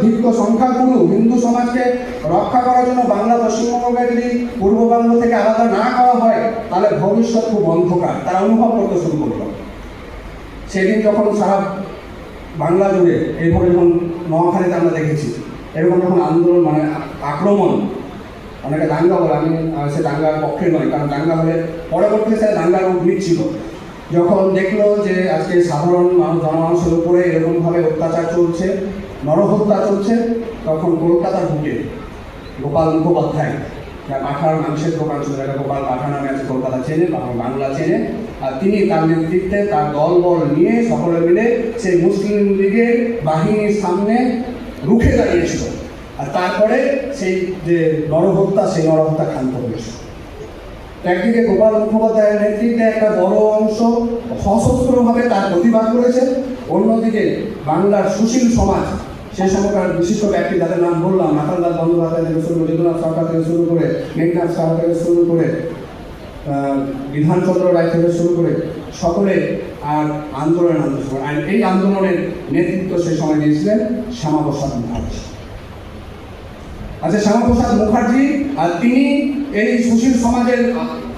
ভিন্ন সংখ্যাগুরু হিন্দু সমাজকে রক্ষা করার জন্য বাংলা পশ্চিমবঙ্গকে যদি পূর্ববঙ্গ থেকে আলাদা না করা হয় তাহলে ভবিষ্যৎ খুব অন্ধকার তারা অনুভব করতে শুরু করল। সেদিন যখন সারা বাংলা জুড়ে এইভাবে যখন নোয়াখালীতে আমরা দেখেছি এরকম যখন আন্দোলন মানে আক্রমণ, অনেকে দাঙ্গা বলে, আমি সে দাঙ্গার পক্ষে নয়, কারণ দাঙ্গা হলে পরবর্তীতে সে দাঙ্গার রূপ নিচ্ছিল। যখন দেখলো যে আজকে সাধারণ জনমানুষের উপরে এরকমভাবে অত্যাচার চলছে, নরহত্যা চলছে, তখন কলকাতার বুকে গোপাল মুখোপাধ্যায়, যার পাঠার মাংসের দোকান ছিল, যারা গোপাল পাঠা নামে আছে, কলকাতা চেনে, বাংলা চেনে, আর তিনি তার নেতৃত্বে তার দলবল নিয়ে সকলে মিলে সেই মুসলিম লীগের বাহিনীর সামনে রুখে দাঁড়িয়েছিল। আর তারপরে সেই যে নরহত্যা, সেই নরহত্যা ক্ষান্ত হয়েছে। একদিকে গোপাল মুখোপাধ্যায়ের নেতৃত্বে একটা বড় অংশ সশস্ত্রভাবে তার প্রতিবাদ করেছে, অন্যদিকে বাংলার সুশীল সমাজ, সেই সময়কার বিশিষ্ট ব্যক্তি যাদের নাম বললাম, নাথানলাল বন্দ্যোপাধ্যায় থেকে শুরু করে, যদুনাথ সরকার থেকে শুরু করে, মেঘনাথ সাহা থেকে শুরু করে, বিধানচন্দ্র রায় থেকে শুরু করে, সকলে আর আন্দোলনের আর এই আন্দোলনের নেতৃত্ব সেই সময় দিয়েছিলেন শ্যামাপ্রসাদ মুখার্জি। আচ্ছা, শ্যামাপ্রসাদ মুখার্জি, আর তিনি এই সুশীল সমাজের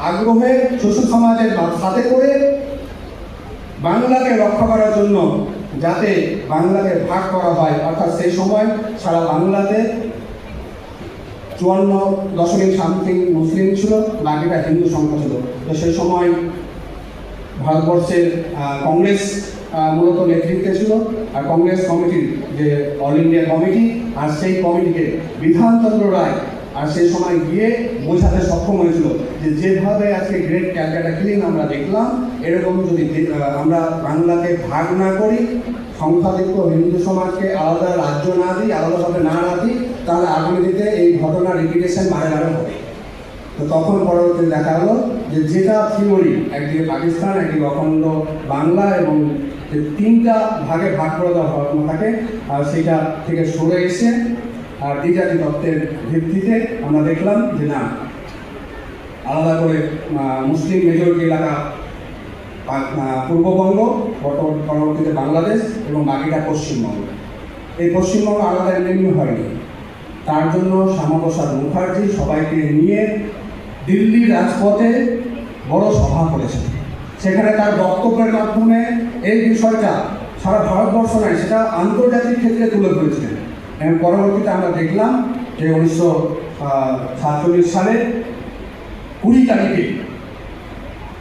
আগ্রহে, সুশীল সমাজের সাথে করে বাংলাকে রক্ষা করার জন্য, যাতে বাংলাকে ভাগ করা হয়, অর্থাৎ সেই সময় সারা বাংলাতে 54.something মুসলিম ছিল, বাকিটা হিন্দু সংখ্যা ছিল। তো সেই সময় ভারতবর্ষের কংগ্রেস মূলত নেতৃত্বে ছিল, আর কংগ্রেস কমিটির যে অল ইন্ডিয়া কমিটি, আর সেই কমিটিকে বিধানচন্দ্র রায় আর সেই সময় গিয়ে বোঝাতে সক্ষম হয়েছিল যে যেভাবে আজকে গ্রেট ক্যালকাটা ক্লিন আমরা দেখলাম, এরকম যদি আমরা বাংলাকে ভাগ না করি, সংখ্যাধিক্য হিন্দু সমাজকে আলাদা রাজ্য না দিই, আলাদাভাবে না রাখি, তাহলে আগামী দিতে এই ঘটনার রিপিটেশন বারে বারে হবে। তো তখন পরবর্তীতে দেখা গেল যে যেটা থিওরি, একদিকে পাকিস্তান, একদিকে অখণ্ড বাংলা, এবং যে তিনটা ভাগে ভাগ করে দেওয়া ঘটনা থাকে, আর সেইটা থেকে সরে এসে আর দ্বিজাতি তত্ত্বের ভিত্তিতে আমরা দেখলাম যে না, আলাদা করে মুসলিম মেজরিটি এলাকা পূর্ববঙ্গ, পরবর্তীতে বাংলাদেশ, এবং বাকিটা পশ্চিমবঙ্গ। এই পশ্চিমবঙ্গ আলাদা এমনি হয়নি। তার জন্য শ্যামাপ্রসাদ মুখার্জি সবাইকে নিয়ে দিল্লির রাজপথে বড় সভা করেছেন। সেখানে তার বক্তব্যের মাধ্যমে এই বিষয়টা সারা ভারতবর্ষ নয়, সেটা আন্তর্জাতিক ক্ষেত্রে তুলে ধরেছিলেন। এবং পরবর্তীতে আমরা দেখলাম যে 1947 সালে 20 তারিখে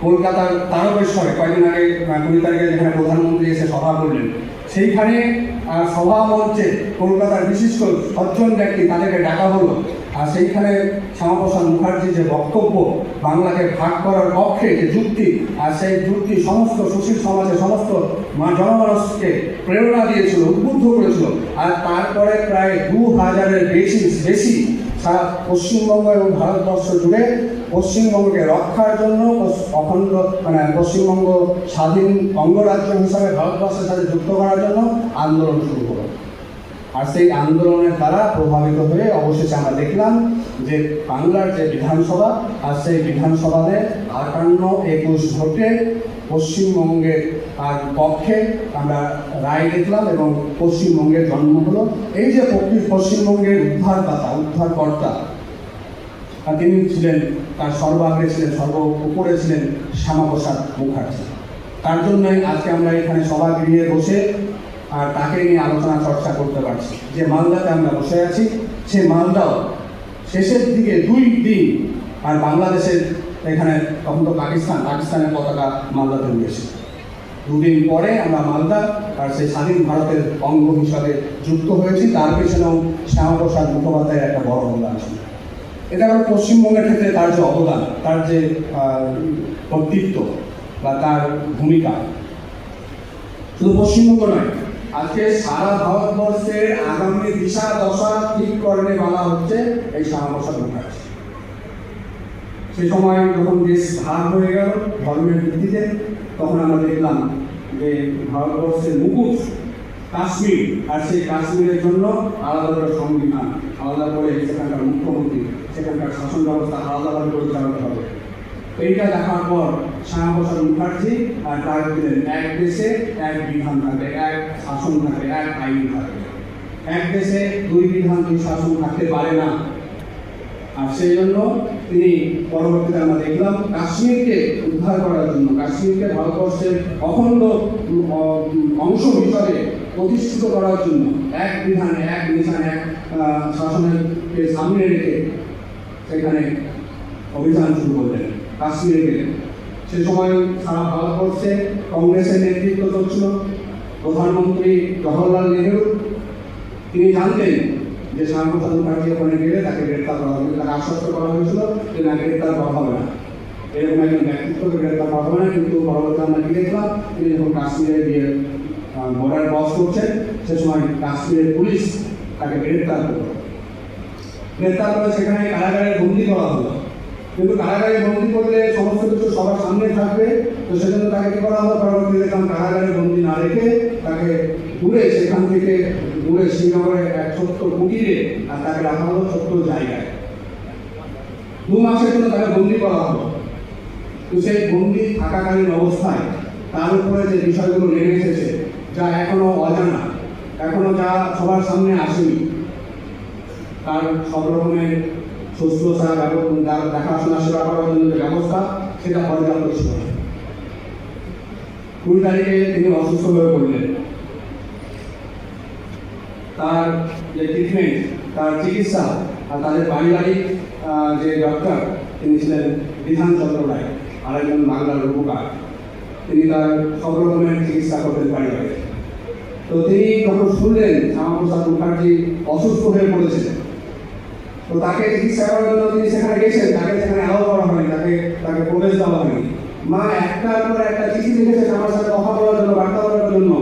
কলকাতার তারকেশ্বরে, কয়েকদিন আগে 20 তারিখে যেখানে প্রধানমন্ত্রী এসে সভা করলেন, সেইখানে সভা মঞ্চে কলকাতার বিশিষ্ট 6 ব্যক্তি তাদেরকে ডাকা হলো। আর সেইখানে শ্যামাপ্রসাদ মুখার্জির যে বক্তব্য, বাংলাকে ভাগ করার পক্ষে যে যুক্তি, আর সেই যুক্তি সমস্ত সুশীল সমাজের সমস্ত জনমানুষকে প্রেরণা দিয়েছিল, উদ্বুদ্ধ করেছিল। আর তারপরে প্রায় 2000-এর বেশি সারা পশ্চিমবঙ্গ এবং ভারতবর্ষ জুড়ে পশ্চিমবঙ্গকে রক্ষার জন্য, অখণ্ড পশ্চিমবঙ্গ স্বাধীন অঙ্গরাজ্য হিসাবে ভারতবর্ষের সাথে যুক্ত করার জন্য আন্দোলন শুরু হলো। আর সেই আন্দোলনের দ্বারা প্রভাবিত হয়ে অবশেষে আমরা দেখলাম যে বাংলার যে বিধানসভা, আর সেই বিধানসভাতে 58-21 ভোটে পশ্চিমবঙ্গের পক্ষে আমরা রায় দেখলাম, এবং পশ্চিমবঙ্গের জন্ম হলো। এই যে পশ্চিমবঙ্গের উদ্ধারকর্তা, তিনি ছিলেন, তার সর্বাগ্রে ছিলেন, উপরে ছিলেন শ্যামাপ্রসাদ মুখার্জি। তার জন্যই আজকে আমরা এখানে সভাগৃহে বসে আর তাকে নিয়ে আলোচনা চর্চা করতে পারছি। যে মালদাতে আমরা বসে আছি, সেই মালদাও শেষের দিকে 2 দিন, আর বাংলাদেশের এখানে তখন তো পাকিস্তানের পতাকা মালদাতে উঠেছে। 2 দিন পরে আমরা মালদা আর সেই স্বাধীন ভারতের অঙ্গ হিসাবে যুক্ত হয়েছি। তার পেছনেও শ্যামাপ্রসাদ মুখোপাধ্যায়ের একটা বড় অবদান ছিল। এটা হলো পশ্চিমবঙ্গের ক্ষেত্রে তার যে অবদান, তার যে কর্তৃত্ব বা তার ভূমিকা, শুধু পশ্চিমবঙ্গ নয়, আজকে সারা ভারতবর্ষের আগামী দিশা দশা ঠিক করণে বলা হচ্ছে এই শ্যামাপ্রসাদ মুখার্জি। সেই সময় যখন দেশ ভাগ হয়ে গেল ধর্মের ভিত্তিতে, তখন আমরা দেখলাম যে ভারতবর্ষের মুকুট কাশ্মীর, আর সেই কাশ্মীরের জন্য আলাদা করে সংবিধান, আলাদা করে সেখানকার মুখ্যমন্ত্রী, সেখানকার শাসন ব্যবস্থা আলাদাভাবে পরিচালিত হবে। এইটা দেখার পর শ্যামাপ্রসাদ মুখার্জি আর তার দিলেন এক দেশে এক বিধান থাকবে, এক শাসন থাকবে, এক আইন থাকবে। এক দেশে দুই বিধান দুই শাসন থাকতে পারে না। আর সেই জন্য তিনি পরবর্তীতে আমরা দেখলাম কাশ্মীরকে উদ্ধার করার জন্য, কাশ্মীরকে ভারতবর্ষের অখণ্ড অংশ হিসাবে প্রতিষ্ঠিত করার জন্য এক বিধান এক নিশান এক শাসনের সামনে রেখে সেখানে অভিযান শুরু করলেন, কাশ্মীরে গেলেন। সে সময় সারা ভারতবর্ষে কংগ্রেসের নেতৃত্ব চলছিল। প্রধানমন্ত্রী জওহরলাল নেহরু তিনি জানতেন যে শ্যামাপ্রসাদ মুখার্জি ওখানে গেলে তাকে গ্রেপ্তার করা হবে, তাকে আশ্বস্ত করা হয়েছিল যে না, গ্রেপ্তার করা হবে না, এরকম একজন ব্যক্তিত্বকে গ্রেপ্তার করা হবে না। কিন্তু পরবর্তী আমরা কি দেখলাম, তিনি যখন কাশ্মীরে গিয়ে বর্ডার ক্রস করছেন সে সময় কাশ্মীরের পুলিশ তাকে গ্রেপ্তার করলো। গ্রেপ্তার করে সেখানে কারাগারে বন্দি করা হলো। কিন্তু কারাগারে বন্দি করলে সমস্ত কিছু সবার সামনে থাকবে, তো সেজন্য তাকে কি করা হলো, পরবর্তী দেখলাম কারাগারে বন্দি না রেখে তাকে দূরে, সেখান থেকে দূরে শ্রীনগরে এক ছোট্ট কুটিরে আর তাকে রাখা হলো ছোট্ট জায়গায়। 2 মাসের জন্য তাকে বন্দি করা হলো। তো সেই বন্দি থাকাকালীন অবস্থায় তার উপরে যে বিষয়গুলো নেমে এসেছে, যা এখনো অজানা, এখনো যা সবার সামনে আসেনি, তার সব রকমের শুশ্রূষা দেখাশোনা সেবা করার জন্য যে ব্যবস্থা, সেটা পর্যাপ্ত ছিল না। 20 তারিখে তিনি অসুস্থ হয়ে পড়লেন। তার যে ট্রিটমেন্ট, তার চিকিৎসা, আর তাদের পারিবারিক যে ডক্টর তিনি ছিলেন বিধান চন্দ্র রায়, আরেকজন বাংলার রূপকার, তিনি তার সব রকমের চিকিৎসা করতেন পারিবারিক। তো তিনি যখন শুনলেন শ্যামাপ্রসাদ মুখার্জি অসুস্থ হয়ে পড়েছিলেন, তো তাকে চিকিৎসা করার জন্য তিনি সেখানে গেছেন। তাকে সেখানে অ্যালাউ করা হয়নি, তাকে প্রবেশ দেওয়া হয়নি। মা একটার পর একটা চিঠি লিখেছেন আমার সাথে কথা বলার জন্য, বার্তা বলার জন্য,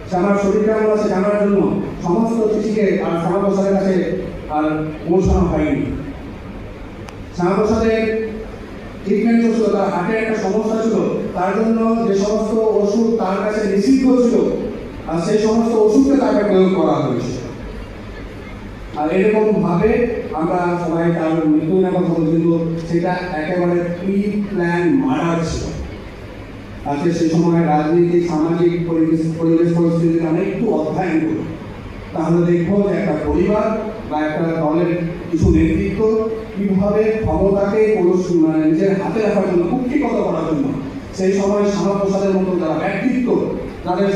সে আমার শরীর কেমন আছে জানার জন্য। সমস্ত চিঠিকে আর শ্যামাপ্রসাদের কাছে আর পৌঁছানো হয়নি। শ্যামাপ্রসাদের ট্রিটমেন্ট চলছিল, তার হার্টের একটা সমস্যা ছিল, তার জন্য যে সমস্ত ওষুধ তার কাছে নিষিদ্ধ ছিল, আর সেই সমস্ত ওষুধকে তাকে প্রয়োগ করা হয়েছে। আর এরকম ভাবে আমরা সবাই তার মৃত্যু নেওয়ার কথা বলছি, কিন্তু সেটা একেবারে প্রি প্ল্যান মার্ডার ছিল। আজকে সেই সময় রাজনীতি, সামাজিক পরিবেশ পরিস্থিতির আমরা একটু অধ্যয়ন করি, তাহলে দেখবো যে একটা পরিবার বা একটা দলের কিছু নেতৃত্ব কীভাবে ক্ষমতাকে নিজের হাতে রাখার জন্য, কুক্ষিগত করার জন্য সেই সময় শ্যামাপ্রসাদের মতো যারা ব্যক্তিত্ব, যাদের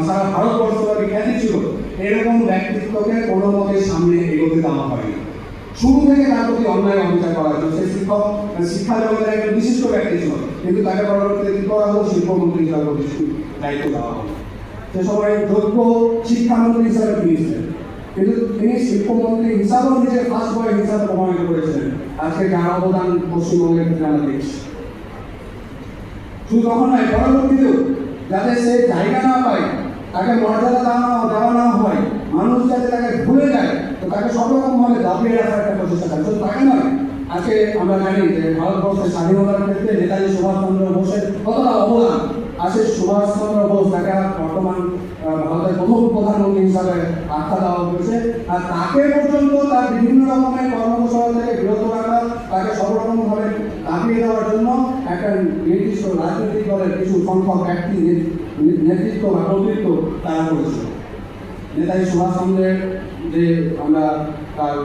সারা ভারতবর্ষব্যাপী খ্যাতি ছিল, এরকম ব্যক্তিত্বকে কোনো মতে সামনে এগোতে দেওয়া হয়নি। শুরু থেকে তার প্রতি অন্যায় অবিচার করা হয়েছিল। সে শিক্ষা জগতের একজন বিশিষ্ট ব্যক্তি ছিল, কিন্তু তাকে পরবর্তীতে কি করা হলো, শিল্পমন্ত্রী হিসাবে দায়িত্ব দেওয়া হলো। সে সময় যোগ্য শিক্ষামন্ত্রী হিসাবে তিনি ছিলেন, কিন্তু তিনি শিল্পমন্ত্রী হিসাবেও নিজের ফার্স্ট বয় হিসাবে প্রমাণিত করেছিলেন। আজকে যার অবদান পশ্চিমবঙ্গের ক্ষেত্রে আমরা দেখছি। শুধু তখন নয়, পরবর্তীতেও যাতে সে জায়গা না পায়, তাকে মর্যাদা দেওয়া না হয়, মানুষ যাতে তাকে ভুলে যায়, তো তাকে সব রকমভাবে দাবিয়ে রাখার একটা প্রচেষ্টা থাকে। শুধু তাকে নয়, আজকে আমরা জানি যে ভারতবর্ষের স্বাধীনতার ক্ষেত্রে নেতাজি সুভাষচন্দ্র বোসের কতটা অবদান। আসে সুভাষচন্দ্র বোস, তাকে বর্তমান ভারতের প্রথম প্রধানমন্ত্রী হিসাবে আখ্যা দেওয়া হয়েছে, আর তাকে পর্যন্ত তার বিভিন্ন রকমের কর্মকৌশল থেকে বিরত রাখা, তাকে সব রকমভাবে দাবিয়ে দেওয়ার জন্য একটা নির্দিষ্ট রাজনৈতিক দলের কিছু সংখ্যক ব্যক্তি নেতৃত্ব বা কর্তৃত্ব তারা করেছিল। নেতাজি সুভাষচন্দ্রের যে আমরা তার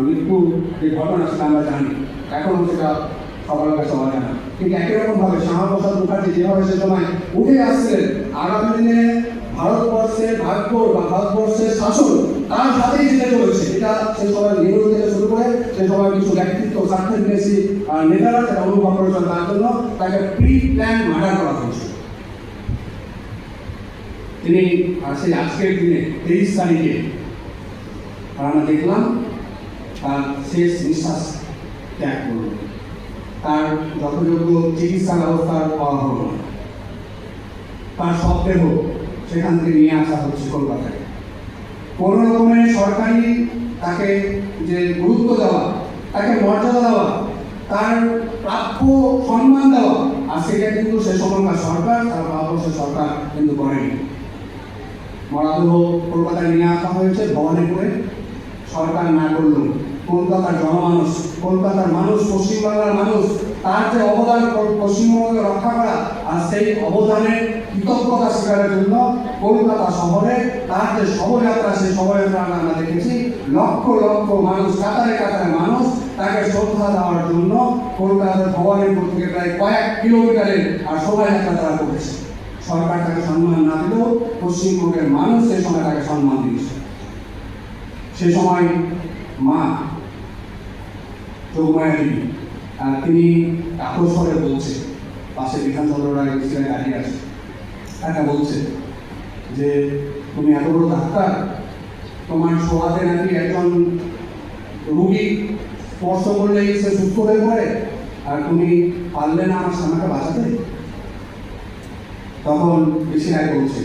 মৃত্যু যে ঘটনা, সেটা আমরা জানি, এখনও সেটা সবার কাছে অজানা। কিন্তু একই রকমভাবে শ্যামাপ্রসাদ মুখার্জি যেভাবে সে সময় উঠে আসছিলেন, আগামী দিনে ভারতবর্ষের ভাগ্য বা ভারতবর্ষের শাসন তার সাথেই যেতে চলেছে, এটা সে সময় নেহরু থেকে শুরু করে সে সময় কিছু ব্যক্তিত্ব, স্বার্থের বেশি নেতারা সেটা অনুভব করেছেন। তার জন্য তাকে প্রি প্ল্যান মার্ডার করা হয়েছে। তিনি সেই আজকের দিনে 23 তারিখে আমরা দেখলাম তার শেষ নিঃশ্বাস ত্যাগ করল। তার যথাযোগ্য চিকিৎসা ব্যবস্থা পাওয়া হলো না। তার শবদেহ সেখান থেকে নিয়ে আসা হচ্ছে কলকাতায়। কোনো রকমের সরকারি তাকে যে গুরুত্ব দেওয়া, তাকে মর্যাদা দেওয়া, তার প্রাপ্য সম্মান দেওয়া, আর সেটা কিন্তু সে সময়কার সরকার, তার ভারতবর্ষের সরকার কিন্তু করেনি। মরদেহ কলকাতায় নিয়ে আসা হয়েছে ভবানীপুরে, সরকার না করল। কলকাতার জনমানুষ, কলকাতার মানুষ, পশ্চিমবাংলার মানুষ তার যে অবদান পশ্চিমবঙ্গকে রক্ষা করা, আর সেই অবদানের কৃতজ্ঞতা স্বীকারের জন্য কলকাতা শহরে তার যে শোভাযাত্রা, সেই শোভাযাত্রা আমরা দেখেছি। লক্ষ লক্ষ মানুষ, কাতারে কাতারে মানুষ তাকে শ্রদ্ধা দেওয়ার জন্য কলকাতার ভবানীপুর থেকে প্রায় কয়েক কিলোমিটারের আর শোভাযাত্রা তারা করেছে। সরকার তাকে সম্মান না দিলেও পশ্চিমবঙ্গের মানুষ সে সময় তাকে সম্মান দিয়েছে। সে সময় মা যোগমায়া দেবী তিনি আকস্বরে বলছে, পাশে বিধানচন্দ্র রায় মিস্ত্রি দাঁড়িয়ে আছে, তাকে বলছে যে তুমি এত বড় ডাক্তার, তোমার সোহাতে নাকি একজন রুগী স্পর্শ করলেই সে সুস্থ হয়ে পড়ে, আর তুমি পারলে না আমার স্বামীকে বাঁচাতে? তখন বেশি রায় বলছে,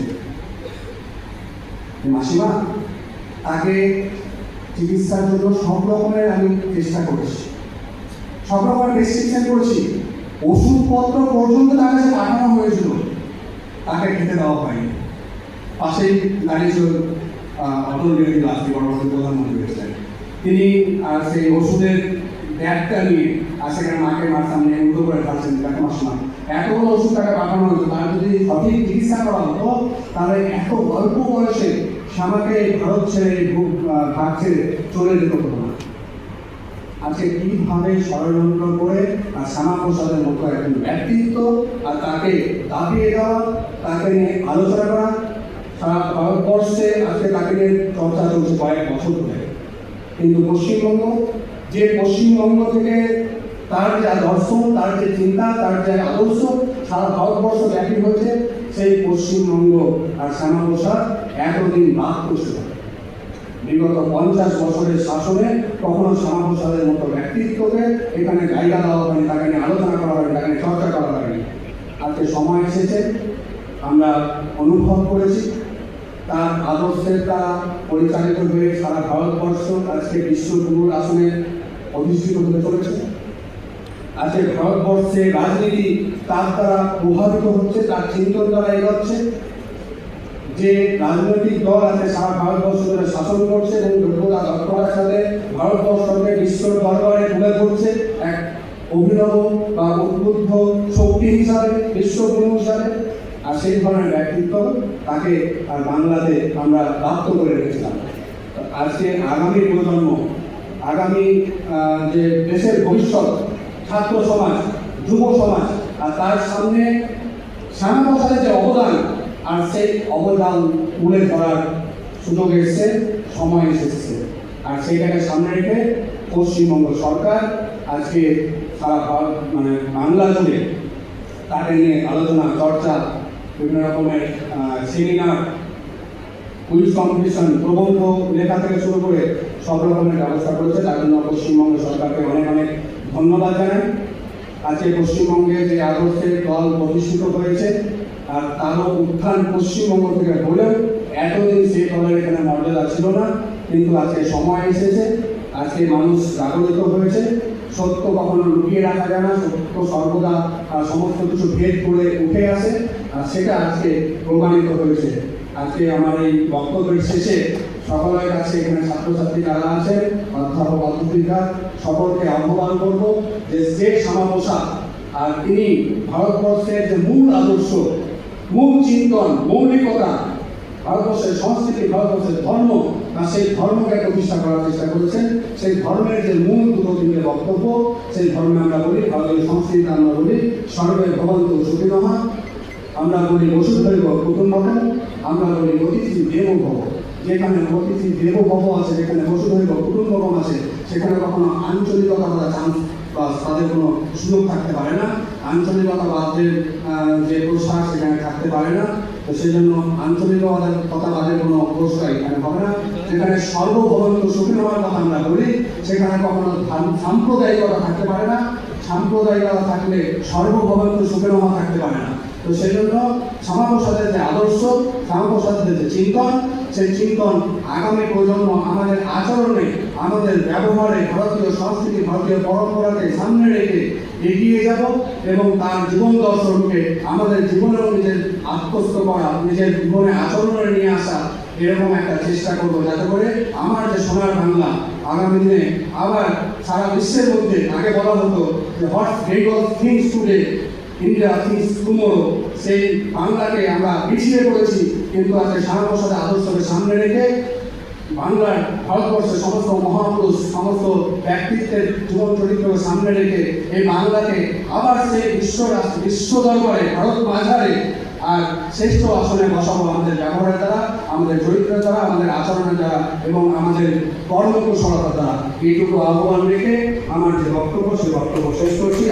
মাসিমা তাকে চিকিৎসার জন্য সব রকমের আমি চেষ্টা করেছি, সব রকমের প্রেসক্রিপশন করেছি, ওষুধপত্র পর্যন্ত তার কাছে পাঠানো হয়েছিল, তাকে খেতে দেওয়া হয়নি। পাশেই দাঁড়িয়েছিল অটল বিহারী বাজপেয়ী, বর্তমান প্রধানমন্ত্রী হয়েছিলেন। তিনি সেই ওষুধের ব্যাগটা নিয়ে আর সেখানে মার সামনে উল্টো করে খাচ্ছেন, তাকে মাসিমা এতগুলো ওষুধ তাকে পাঠানো হতো, তার যদি সঠিক চিকিৎসা করা হতো তাহলে এত অল্প বয়সে শ্যামাকে ভারত ছেড়ে ভাগ ছেড়ে চলে যেতে হতো না। আজকে কিভাবে ষড়যন্ত্র করে আর শ্যামাপ্রসাদের মতো একজন ব্যক্তিত্ব আর তাকে দাবিয়ে দেওয়া, তাকে নিয়ে আলোচনা করা, সারা ভারতবর্ষে আজকে তাকে নিয়ে চর্চা চলছে কয়েক বছর ধরে। কিন্তু পশ্চিমবঙ্গ থেকে তার যে দর্শন, তার যে চিন্তা, তার যে আদর্শ সারা ভারতবর্ষ ব্যাপী হয়েছে, সেই পশ্চিমবঙ্গ আর শ্যামাপ্রসাদ এতদিন বাদ করছিল। বিগত 50 বছরের শাসনে কখনো শ্যামাপ্রসাদের মতো ব্যক্তিত্বকে এখানে জায়গা দেওয়া হয়নি, তাকে নিয়ে আলোচনা করা হয়নি, তাকে নিয়ে চর্চা করা হয়নি। আজকে সময় এসেছে, আমরা অনুভব করেছি তার আদর্শের দ্বারা পরিচালিত হয়ে সারা ভারতবর্ষ আজকে বিশ্বগুরুর আসনে অধিষ্ঠিত হতে চলেছে। আজকে ভারতবর্ষে রাজনীতি তার দ্বারা প্রভাবিত হচ্ছে, তার চিন্তন দ্বারা এগোচ্ছে। যে রাজনৈতিক দল আছে সারা ভারতবর্ষ ধরে শাসন করছে এবং যোগ্যতা দক্ষতার সাথে ভারতবর্ষকে বিশ্বর দরবারে তুলে ধরছে এক অভিনব বা উদ্বুদ্ধ শক্তি হিসাবে, বিশ্বগুরু হিসাবে। আর সেই ধরনের ব্যক্তিত্ব তাকে আর বাংলাতে আমরা প্রাপ্ত করে রেখেছিলাম। আজকে আগামী প্রজন্ম, আগামী যে দেশের ভবিষ্যৎ, ছাত্র সমাজ, যুব সমাজ, আর তার সামনে শ্যামাপ্রসাদের যে অবদান, আর সেই অবদান তুলে ধরার সুযোগ এসেছে, সময় এসেছে। আর সেইটাকে সামনে রেখে পশ্চিমবঙ্গ সরকার আজকে সারা বাংলা জুড়ে তাকে নিয়ে আলোচনা, চর্চা, বিভিন্ন রকমের সেমিনার, কুইজ কম্পিটিশন, প্রবন্ধ লেখা থেকে শুরু করে সব রকমের ব্যবস্থা করেছে। তার জন্য পশ্চিমবঙ্গ সরকারকে অনেক অনেক ধন্যবাদ জানাই। আজকে পশ্চিমবঙ্গে যে আদর্শের দল প্রতিষ্ঠিত হয়েছে আর তারও উত্থান পশ্চিমবঙ্গ থেকে হলেও এতদিন সেই দলের এখানে মর্যাদা ছিল না, কিন্তু আজকে সময় এসেছে, আজকে মানুষ জাগরিত হয়েছে। সত্য কখনো লুকিয়ে রাখা যায় না, সত্য সর্বদা সমস্ত কিছু ভেদ করে উঠে আসে, আর সেটা আজকে প্রমাণিত হয়েছে। আজকে আমার এই বক্তব্যের শেষে সকলের কাছে এখানে ছাত্রছাত্রী যারা আছে, অধ্যাপক অধ্যাপিকা, সকলকে আহ্বান করবো যে শ্যামাপ্রসাদ আর তিনি ভারতবর্ষের যে মূল আদর্শ, মূল চিন্তন, মৌলিকতা, ভারতবর্ষের সংস্কৃতি, ভারতবর্ষের ধর্ম, আর সেই ধর্মকে প্রতিষ্ঠা করার চেষ্টা করেছেন। সেই ধর্মের যে মূল দুটো তিনটে বক্তব্য, সেই ধর্মে আমরা বলি, ভারতীয় সংস্কৃতি আমরা বলি সর্বে ভবন্তু সুখিনঃ, আমরা বলি বসুধৈব কুটুম্বকম, আমরা বলি অতিথি দেবো ভব। যেখানে অতিথি দেবো ভব আছে, যেখানে বসুধৈব কুটুম্বকম আছে, সেখানে কখনো আঞ্চলিকতা বা চান্স বা তাদের কোনো সুযোগ থাকতে পারে না। আঞ্চলিকতাবাদের যে প্রসার সেখানে থাকতে পারে না। তো সেই জন্য আঞ্চলিকতাবাদের কোনো প্রশ্রয় এখানে হবে না। যেখানে সর্বভবন্ত সুখী হওয়ার কথা আমরা বলি, সেখানে কখনো সাম্প্রদায়িকতা থাকতে পারে না। সাম্প্রদায়িকতা থাকলে সর্বভবন্ত সুখী হওয়া থাকতে পারে না। তো সেই জন্য শ্যামাপ্রসাদের যে আদর্শ, শ্যামাপ্রসাদের যে চিন্তন, সেই চিন্তন আগামী প্রজন্ম আমাদের আচরণে, আমাদের ব্যবহারে ভারতীয় সংস্কৃতি, ভারতীয় পরম্পরাকে সামনে রেখে এগিয়ে যাব এবং তার জীবন দর্শনকে আমাদের জীবনেও নিজের আত্মস্থ করা, নিজের জীবনে আচরণে নিয়ে আসা, এরকম একটা চেষ্টা করবো, যাতে করে আমার যে সোনার বাংলা আগামী দিনে আবার সারা বিশ্বের মধ্যে, আগে বলা হতো যে what Bengal things today India things tomorrow, সেই বাংলাকে আমরা পিছিয়ে পড়েছি, কিন্তু আজকে শ্যামাপ্রসাদের আদর্শকে সামনে রেখে বাংলার, ভারতবর্ষের সমস্ত মহাপুরুষ, সমস্ত ব্যক্তিত্বের জীবন চরিত্রকে সামনে রেখে এই বাংলাকে আবার সেই বিশ্ব দরবারে, ভারত বাজারে আর শ্রেষ্ঠ আসনে বসাবো আমাদের ব্যবহারের দ্বারা, আমাদের চরিত্রের দ্বারা, আমাদের আচরণের দ্বারা এবং আমাদের কর্মকুশলতার দ্বারা। এইটুকু আহ্বান রেখে আমার যে বক্তব্য, সেই বক্তব্য শেষ করছি।